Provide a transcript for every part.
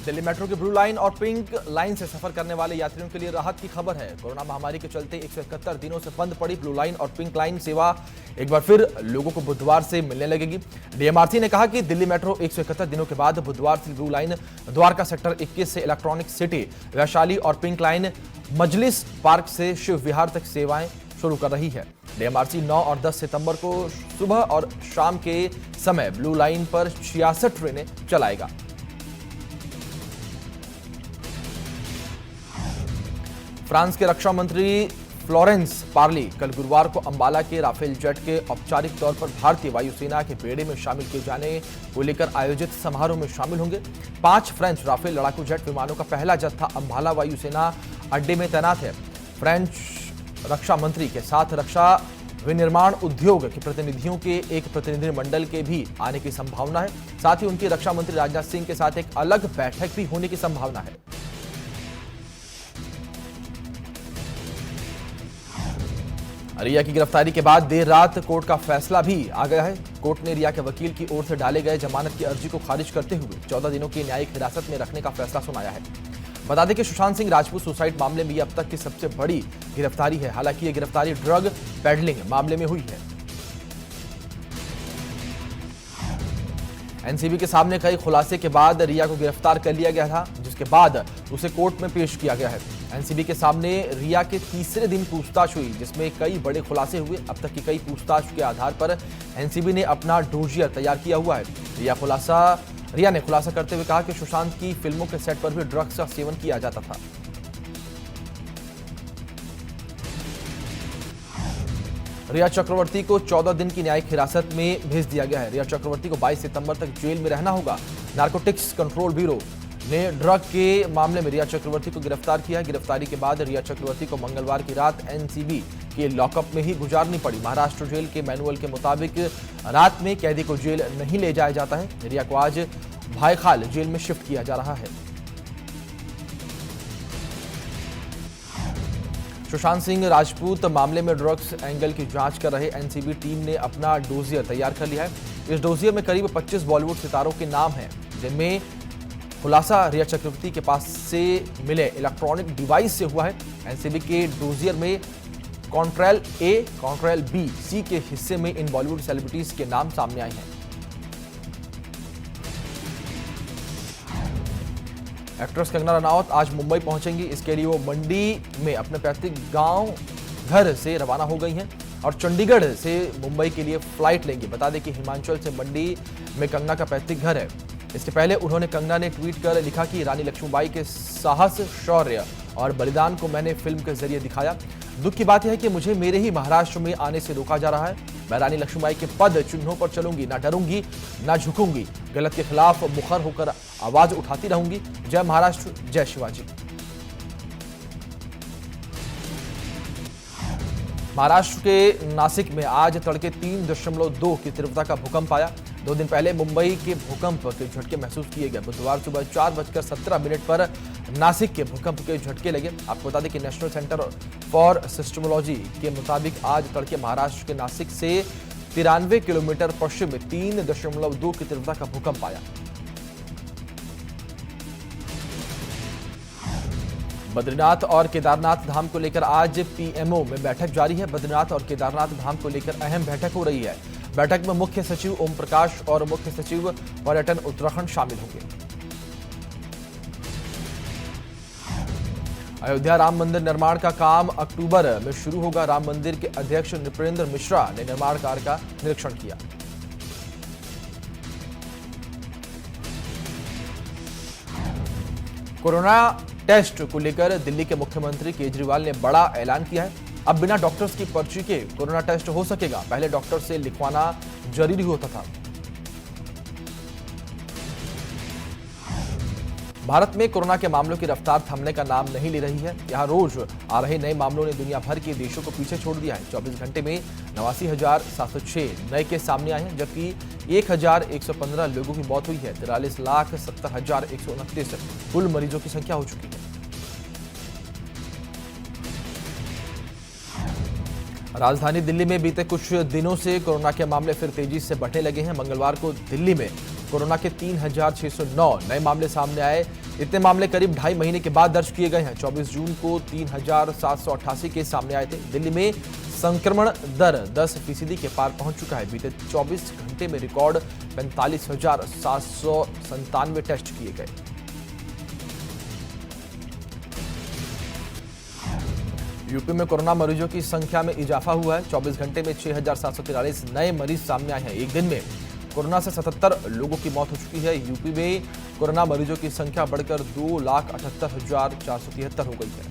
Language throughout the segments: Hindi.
दिल्ली मेट्रो की ब्लू लाइन और पिंक लाइन से सफर करने वाले यात्रियों के लिए राहत की खबर है। कोरोना महामारी के चलते 171 दिनों से बंद पड़ी ब्लू लाइन और पिंक लाइन सेवा एक बार फिर लोगों को बुधवार से मिलने लगेगी। डीएमआरसी ने कहा कि दिल्ली मेट्रो 171 दिनों के बाद बुधवार से ब्लू लाइन द्वारका सेक्टर 21 से इलेक्ट्रॉनिक सिटी वैशाली और पिंक लाइन मजलिस पार्क से शिव विहार तक सेवाएं शुरू कर रही है। डीएमआरसी 9 और 10 सितंबर को सुबह और शाम के समय ब्लू लाइन पर 66 ट्रेनें चलाएगा। फ्रांस के रक्षा मंत्री फ्लोरेंस पार्ली कल गुरुवार को अंबाला के राफेल जेट के औपचारिक तौर पर भारतीय वायुसेना के बेड़े में शामिल किए जाने को लेकर आयोजित समारोह में शामिल होंगे। 5 फ्रेंच राफेल लड़ाकू जेट विमानों का पहला जत्था अंबाला वायुसेना अड्डे में तैनात है। फ्रेंच रक्षा मंत्री के साथ रक्षा विनिर्माण उद्योग के प्रतिनिधियों के एक प्रतिनिधिमंडल के भी आने की संभावना है। साथ ही उनकी रक्षा मंत्री राजनाथ सिंह के साथ एक अलग बैठक भी होने की संभावना है। रिया की गिरफ्तारी के बाद देर रात कोर्ट का फैसला भी आ गया है। कोर्ट ने रिया के वकील की ओर से डाले गए जमानत की अर्जी को खारिज करते हुए 14 दिनों की न्यायिक हिरासत में रखने का फैसला सुनाया है। बता दें कि सुशांत सिंह राजपूत सुसाइड मामले में ये अब तक की सबसे बड़ी गिरफ्तारी है। हालांकि ये गिरफ्तारी ड्रग पेडलिंग मामले में हुई है। एनसीबी के सामने कई खुलासे के बाद रिया को गिरफ्तार कर लिया गया था, जिसके बाद उसे कोर्ट में पेश किया गया है। एनसीबी के सामने रिया के तीसरे दिन पूछताछ हुई, जिसमें कई बड़े खुलासे हुए। अब तक की कई पूछताछ के आधार पर एनसीबी ने अपना डोजियर तैयार किया हुआ है। रिया ने खुलासा करते हुए कहा कि सुशांत की फिल्मों के सेट पर भी ड्रग्स का सेवन किया जाता था। रिया चक्रवर्ती को 14 दिन की न्यायिक हिरासत में भेज दिया गया है। रिया चक्रवर्ती को 22 सितंबर तक जेल में रहना होगा। नारकोटिक्स कंट्रोल ब्यूरो ने ड्रग के मामले में रिया चक्रवर्ती को गिरफ्तार किया। गिरफ्तारी के बाद रिया चक्रवर्ती को मंगलवार की रात एनसीबी के लॉकअप में ही गुजारनी पड़ी। महाराष्ट्र जेल के मैनुअल के मुताबिक रात में कैदी को जेल नहीं ले जाया जाता है। रिया को आज भाईखाल जेल में शिफ्ट किया जा रहा है। सुशांत सिंह राजपूत मामले में ड्रग्स एंगल की जांच कर रहे एनसीबी टीम ने अपना डोजियर तैयार कर लिया है। इस डोजियर में करीब 25 बॉलीवुड सितारों के नाम हैं, जिनमें खुलासा रिया चक्रवर्ती के पास से मिले इलेक्ट्रॉनिक डिवाइस से हुआ है। एनसीबी के डोजियर में कॉन्ट्रेल ए, कॉन्ट्रेल बी, सी के हिस्से में इन बॉलीवुड सेलिब्रिटीज के नाम सामने आए हैं। एक्ट्रेस कंगना रनावत आज मुंबई पहुंचेंगी। इसके लिए वो मंडी में अपने पैतृक गांव घर से रवाना हो गई हैं और चंडीगढ़ से मुंबई के लिए फ्लाइट लेंगी। बता दें कि हिमाचल से मंडी में कंगना का पैतृक घर है। इसके पहले कंगना ने ट्वीट कर लिखा कि रानी लक्ष्मीबाई के साहस, शौर्य और बलिदान को मैंने फिल्म के जरिए दिखाया। दुख की बात यह है कि मुझे मेरे ही महाराष्ट्र में आने से रोका जा रहा है। मैं रानी लक्ष्मीबाई के पद चिन्हों पर चलूंगी, ना डरूंगी ना झुकूंगी। गलत के खिलाफ मुखर होकर आवाज उठाती रहूंगी। जय महाराष्ट्र, जय शिवाजी। महाराष्ट्र के नासिक में आज तड़के 3.2 की तीव्रता का भूकंप आया। 2 दिन पहले मुंबई के भूकंप के झटके महसूस किए गए। बुधवार सुबह 4:17 पर नासिक के भूकंप के झटके लगे। आपको बता दें कि नेशनल सेंटर फॉर सिस्टमोलॉजी के मुताबिक आज तड़के महाराष्ट्र के नासिक से 93 किलोमीटर पश्चिम में 3.2 की तीव्रता का भूकंप आया। बद्रीनाथ और केदारनाथ धाम को लेकर आज पीएमओ में बैठक जारी है। बद्रीनाथ और केदारनाथ धाम को लेकर अहम बैठक हो रही है। बैठक में मुख्य सचिव ओम प्रकाश और मुख्य सचिव पर्यटन उत्तराखंड शामिल होंगे। अयोध्या राम मंदिर निर्माण का काम अक्टूबर में शुरू होगा। राम मंदिर के अध्यक्ष नृपेंद्र मिश्रा ने निर्माण कार्य का निरीक्षण किया। कोरोना टेस्ट को लेकर दिल्ली के मुख्यमंत्री केजरीवाल ने बड़ा ऐलान किया है। अब बिना डॉक्टर्स की पर्ची के कोरोना टेस्ट हो सकेगा। पहले डॉक्टर से लिखवाना जरूरी होता था। भारत में कोरोना के मामलों की रफ्तार थमने का नाम नहीं ले रही है। यहां रोज आ रहे नए मामलों ने दुनिया भर के देशों को पीछे छोड़ दिया है। 24 घंटे में 89,706 नए केस सामने आए हैं, जबकि 1,115 लोगों की मौत हुई है। 43,70,129 कुल मरीजों की संख्या हो चुकी है। राजधानी दिल्ली में बीते कुछ दिनों से कोरोना के मामले फिर तेजी से बढ़ने लगे हैं। मंगलवार को दिल्ली में कोरोना के 3,609 नए मामले सामने आए। इतने मामले करीब 2.5 महीने के बाद दर्ज किए गए हैं। 24 जून को 3,788 केस सामने आए थे। दिल्ली में संक्रमण दर 10% के पार पहुंच चुका है। बीते 24 घंटे में रिकॉर्ड 45,797 टेस्ट किए गए। यूपी में कोरोना मरीजों की संख्या में इजाफा हुआ है। 24 घंटे में 6,743 नए मरीज सामने आए हैं। एक दिन में कोरोना से 77 लोगों की मौत हो चुकी है। यूपी में कोरोना मरीजों की संख्या बढ़कर 2,78,473 हो गई है।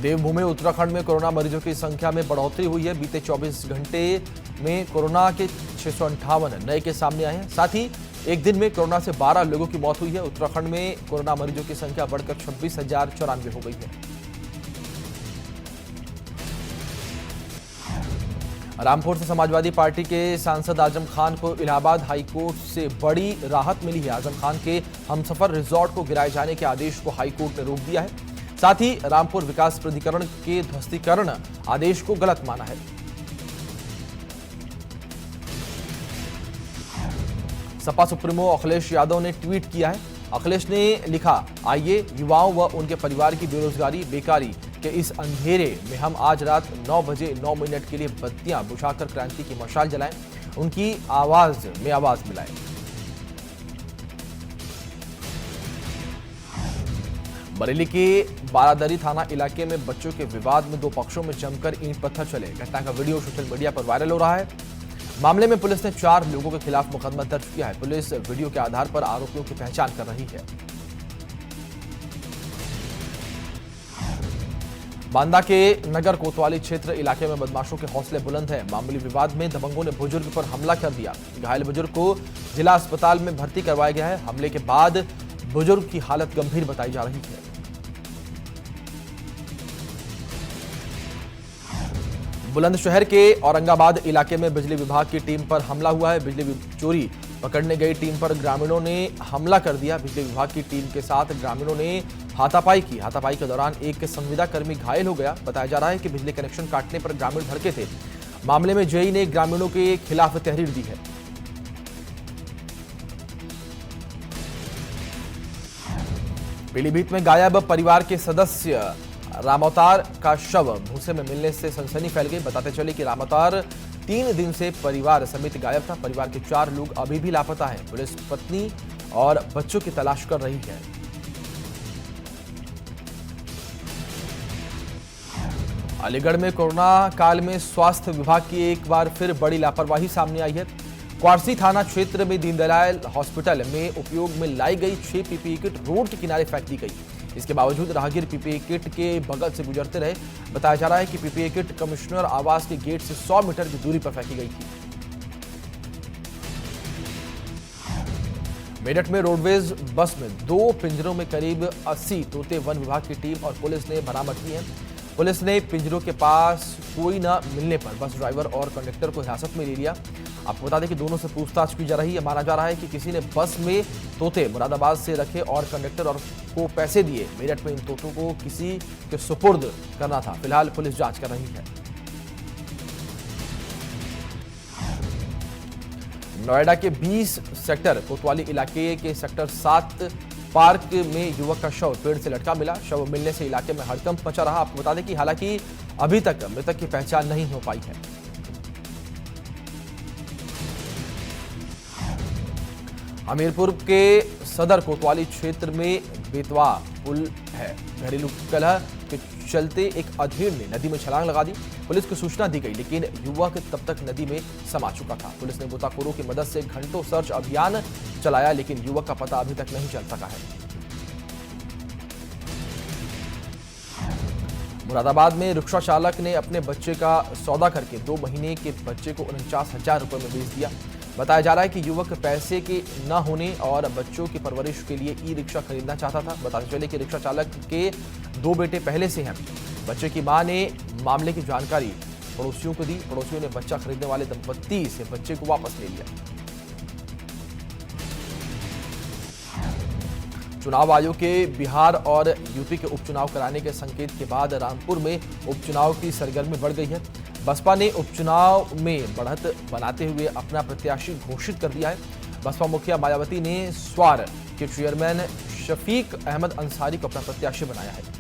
देवभूमि उत्तराखंड में कोरोना मरीजों की संख्या में बढ़ोतरी हुई है। बीते 24 घंटे में कोरोना के 658 नए केस सामने आए हैं। साथ ही एक दिन में कोरोना से 12 लोगों की मौत हुई है। उत्तराखंड में कोरोना मरीजों की संख्या बढ़कर 26,094 हो गई है। रामपुर से समाजवादी पार्टी के सांसद आजम खान को इलाहाबाद हाईकोर्ट से बड़ी राहत मिली है। आजम खान के हमसफर रिजॉर्ट को गिराए जाने के आदेश को हाईकोर्ट ने रोक दिया है। साथ ही रामपुर विकास प्राधिकरण के ध्वस्तीकरण आदेश को गलत माना है। सपा सुप्रीमो अखिलेश यादव ने ट्वीट किया है। अखिलेश ने लिखा, आइए युवाओं व उनके परिवार की बेरोजगारी बेकारी के इस अंधेरे में हम आज रात 9 बजे 9 मिनट के लिए बत्तियां बुझाकर क्रांति की मशाल जलाएं, उनकी आवाज में आवाज मिलाएं। बरेली के बारादरी थाना इलाके में बच्चों के विवाद में 2 पक्षों में जमकर ईंट पत्थर चले। घटना का वीडियो सोशल मीडिया पर वायरल हो रहा है। मामले में पुलिस ने 4 लोगों के खिलाफ मुकदमा दर्ज किया है। पुलिस वीडियो के आधार पर आरोपियों की पहचान कर रही है। बांदा के नगर कोतवाली क्षेत्र इलाके में बदमाशों के हौसले बुलंद है। मामूली विवाद में दबंगों ने बुजुर्ग पर हमला कर दिया। घायल बुजुर्ग को जिला अस्पताल में भर्ती करवाया गया है। हमले के बाद बुजुर्ग की हालत गंभीर बताई जा रही है। बुलंदशहर के औरंगाबाद इलाके में बिजली विभाग की टीम पर हमला हुआ है। बिजली चोरी पकड़ने गई टीम पर ग्रामीणों ने हमला कर दिया। बिजली विभाग की टीम के साथ ग्रामीणों ने हाथापाई की। हाथापाई के दौरान एक संविदा कर्मी घायल हो गया। बताया जा रहा है कि बिजली कनेक्शन काटने पर ग्रामीण भड़के थे। मामले में जेई ने ग्रामीणों के खिलाफ तहरीर दी है। पीलीभीत में गायब परिवार के सदस्य रामअवतार का शव भूसे में मिलने से सनसनी फैल गई। बताते चले कि रामअवतार 3 दिन से परिवार समेत गायब था। परिवार के 4 लोग अभी भी लापता हैं। पुलिस पत्नी और बच्चों की तलाश कर रही है। अलीगढ़ में कोरोना काल में स्वास्थ्य विभाग की एक बार फिर बड़ी लापरवाही सामने आई है। क्वारसी थाना क्षेत्र में दीनदयाल हॉस्पिटल में उपयोग में लाई गई 6 पीपीई किट रोड के किनारे फेंक दी गई। इसके बावजूद राहगीर पीपीई किट के बगल से गुजरते रहे। बताया जा रहा है कि पीपीई किट कमिश्नर आवास के गेट से 100 मीटर की दूरी पर फेंकी गई थी। मेरठ में रोडवेज बस में 2 पिंजरों में करीब 80 तोते वन विभाग की टीम और पुलिस ने बरामद किए हैं। पुलिस ने पिंजरों के पास कोई न मिलने पर बस ड्राइवर और कंडक्टर को हिरासत में ले लिया। आपको बता दें कि दोनों से पूछताछ की जा रही है। माना जा रहा है कि किसी ने बस में तोते मुरादाबाद से रखे और कंडक्टर और को पैसे दिए। मेरठ में इन तोतों को किसी के सुपुर्द करना था। फिलहाल पुलिस जांच कर रही है। नोएडा के 20 सेक्टर कोतवाली इलाके के सेक्टर 7 पार्क में युवक का शव पेड़ से लटका मिला। शव मिलने से इलाके में हड़कंप मचा रहा। आपको बता दें कि हालांकि अभी तक मृतक की पहचान नहीं हो पाई है। हमीरपुर के सदर कोतवाली क्षेत्र में बेतवा पुल है। घरेलू कलह के चलते एक अधेड़ ने नदी में छलांग लगा दी। पुलिस को सूचना दी गई, लेकिन युवक तब तक नदी में समा चुका था। पुलिस ने गोताखोरों की मदद से घंटों सर्च अभियान चलाया, लेकिन युवक का पता अभी तक नहीं चल सका है। मुरादाबाद में रिक्शा चालक ने अपने बच्चे का सौदा करके 2 महीने के बच्चे को 49,000 रुपए में बेच दिया। बताया जा रहा है कि युवक पैसे के न होने और बच्चों की परवरिश के लिए ई रिक्शा खरीदना चाहता था। बताते चले कि रिक्शा चालक के 2 बेटे पहले से हैं। बच्चे की मां ने मामले की जानकारी पड़ोसियों को दी। पड़ोसियों ने बच्चा खरीदने वाले दंपत्ति से बच्चे को वापस ले लिया। चुनाव आयोग के बिहार और यूपी के उपचुनाव कराने के संकेत के बाद रामपुर में उपचुनाव की सरगर्मी बढ़ गई है। बसपा ने उपचुनाव में बढ़त बनाते हुए अपना प्रत्याशी घोषित कर दिया है। बसपा मुखिया मायावती ने स्वार के चेयरमैन शफीक अहमद अंसारी को अपना प्रत्याशी बनाया है।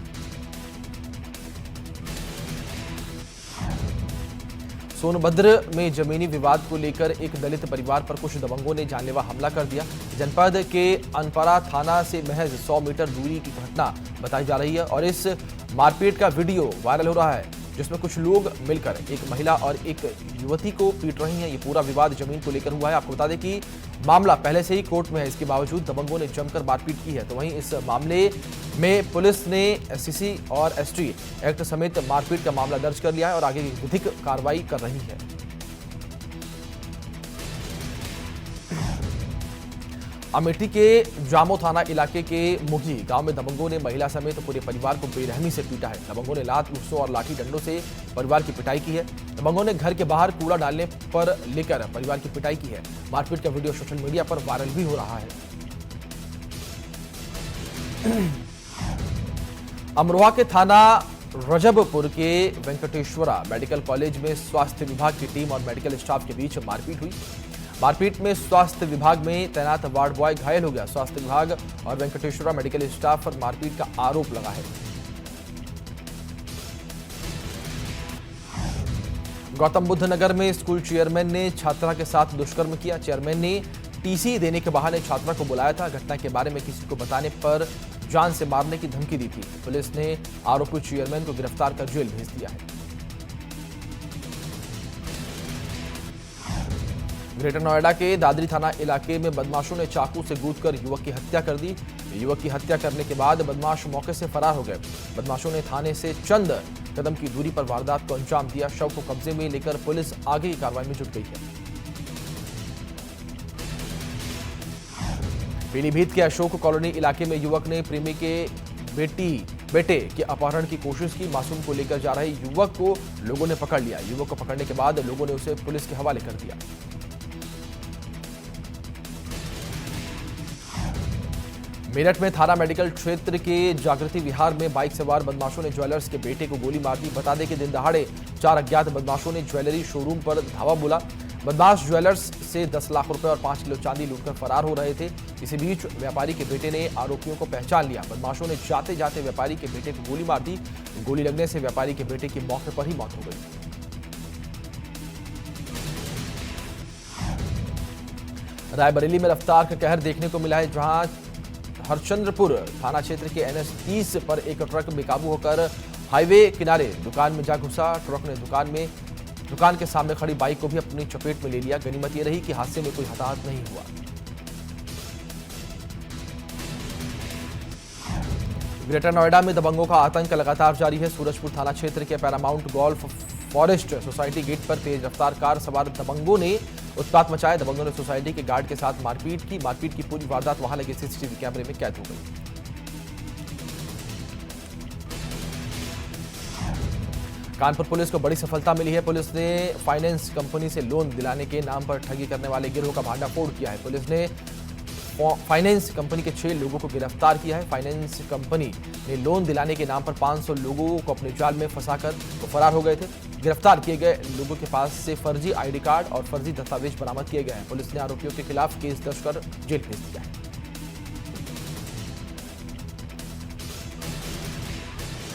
सोनभद्र में जमीनी विवाद को लेकर एक दलित परिवार पर कुछ दबंगों ने जानलेवा हमला कर दिया। जनपद के अनपरा थाना से महज 100 मीटर दूरी की घटना बताई जा रही है और इस मारपीट का वीडियो वायरल हो रहा है, जिसमें कुछ लोग मिलकर एक महिला और एक युवती को पीट रही हैं। ये पूरा विवाद जमीन को लेकर हुआ है। आपको बता दें कि मामला पहले से ही कोर्ट में है, इसके बावजूद दबंगों ने जमकर मारपीट की है। तो वहीं इस मामले में पुलिस ने एससीसी और एसटी एक्ट समेत मारपीट का मामला दर्ज कर लिया है और आगे की विधिक कार्रवाई कर रही है। अमेठी के जामो थाना इलाके के मुगी गांव में दबंगों ने महिला समेत पूरे परिवार को बेरहमी से पीटा है। दबंगों ने लात, गुस्सों और लाठी डंडों से परिवार की पिटाई की है। दबंगों ने घर के बाहर कूड़ा डालने पर लेकर परिवार की पिटाई की है। मारपीट का वीडियो सोशल मीडिया पर वायरल भी हो रहा है। अमरोहा के थाना रजबपुर के वेंकटेश्वरा मेडिकल कॉलेज में स्वास्थ्य विभाग की टीम और मेडिकल स्टाफ के बीच मारपीट हुई। मारपीट में स्वास्थ्य विभाग में तैनात वार्ड बॉय घायल हो गया। स्वास्थ्य विभाग और वेंकटेश्वरा मेडिकल स्टाफ पर मारपीट का आरोप लगा है। गौतम बुद्ध नगर में स्कूल चेयरमैन ने छात्रा के साथ दुष्कर्म किया। चेयरमैन ने टीसी देने के बहाने छात्रा को बुलाया था। घटना के बारे में किसी को बताने पर जान से मारने की धमकी दी थी। पुलिस ने आरोपी चेयरमैन को गिरफ्तार कर जेल भेज दिया है। ग्रेटर नोएडा के दादरी थाना इलाके में बदमाशों ने चाकू से गूंथकर युवक की हत्या कर दी। युवक की हत्या करने के बाद बदमाश मौके से फरार हो गए। बदमाशों ने थाने से चंद कदम की दूरी पर वारदात को अंजाम दिया। शव को कब्जे में लेकर पुलिस आगे की कार्रवाई में जुट गई है। पीलीभीत के अशोक कॉलोनी इलाके में युवक ने प्रेमी के बेटे के अपहरण की कोशिश की। मासूम को लेकर जा रहे युवक को लोगों ने पकड़ लिया। युवक को पकड़ने के बाद लोगों ने उसे पुलिस के हवाले कर दिया। मेरठ में थाना मेडिकल क्षेत्र के जागृति विहार में बाइक सवार बदमाशों ने ज्वेलर्स के बेटे को गोली मार दी। बता दें कि दिन दहाड़े 4 अज्ञात बदमाशों ने ज्वेलरी शोरूम पर धावा बोला। बदमाश ज्वेलर्स से 10 लाख रुपए और 5 किलो चांदी लूटकर फरार हो रहे थे। इसी बीच व्यापारी के बेटे ने आरोपियों को पहचान लिया। बदमाशों ने जाते जाते व्यापारी के बेटे को गोली मार दी। गोली लगने से व्यापारी के बेटे की मौके पर ही मौत हो गई। रायबरेली में रफ्तार का कहर देखने को मिला है, जहां हरचंद्रपुर थाना क्षेत्र के NH 30 पर एक ट्रक बेकाबू होकर हाईवे किनारे दुकान में जा घुसा। ट्रक ने दुकान के सामने खड़ी बाइक को भी अपनी चपेट में ले लिया। गनीमत यह रही कि हादसे में कोई हताहत नहीं हुआ। ग्रेटर नोएडा में दबंगों का आतंक लगातार जारी है। सूरजपुर थाना क्षेत्र के Paramount Golf Forest society gate पर तेज रफ्तार कार सवार दबंगों ने उत्पात मचाया। दबंगों ने सोसाइटी के गार्ड के साथ मारपीट की पूरी वारदात वहां लगे सीसीटीवी कैमरे में कैद हो गई। कानपुर पुलिस को बड़ी सफलता मिली है। पुलिस ने फाइनेंस कंपनी से लोन दिलाने के नाम पर ठगी करने वाले गिरोह का भांडाफोड़ किया है। पुलिस ने फाइनेंस कंपनी के 6 लोगों को गिरफ्तार किया है। फाइनेंस कंपनी ने लोन दिलाने के नाम पर 500 लोगों को अपने जाल में फंसाकर वो फरार हो गए थे। गिरफ्तार किए गए लोगों के पास से फर्जी ID कार्ड और फर्जी दस्तावेज बरामद किए गए हैं। पुलिस ने आरोपियों के खिलाफ केस दर्ज कर जेल भेज दिया है।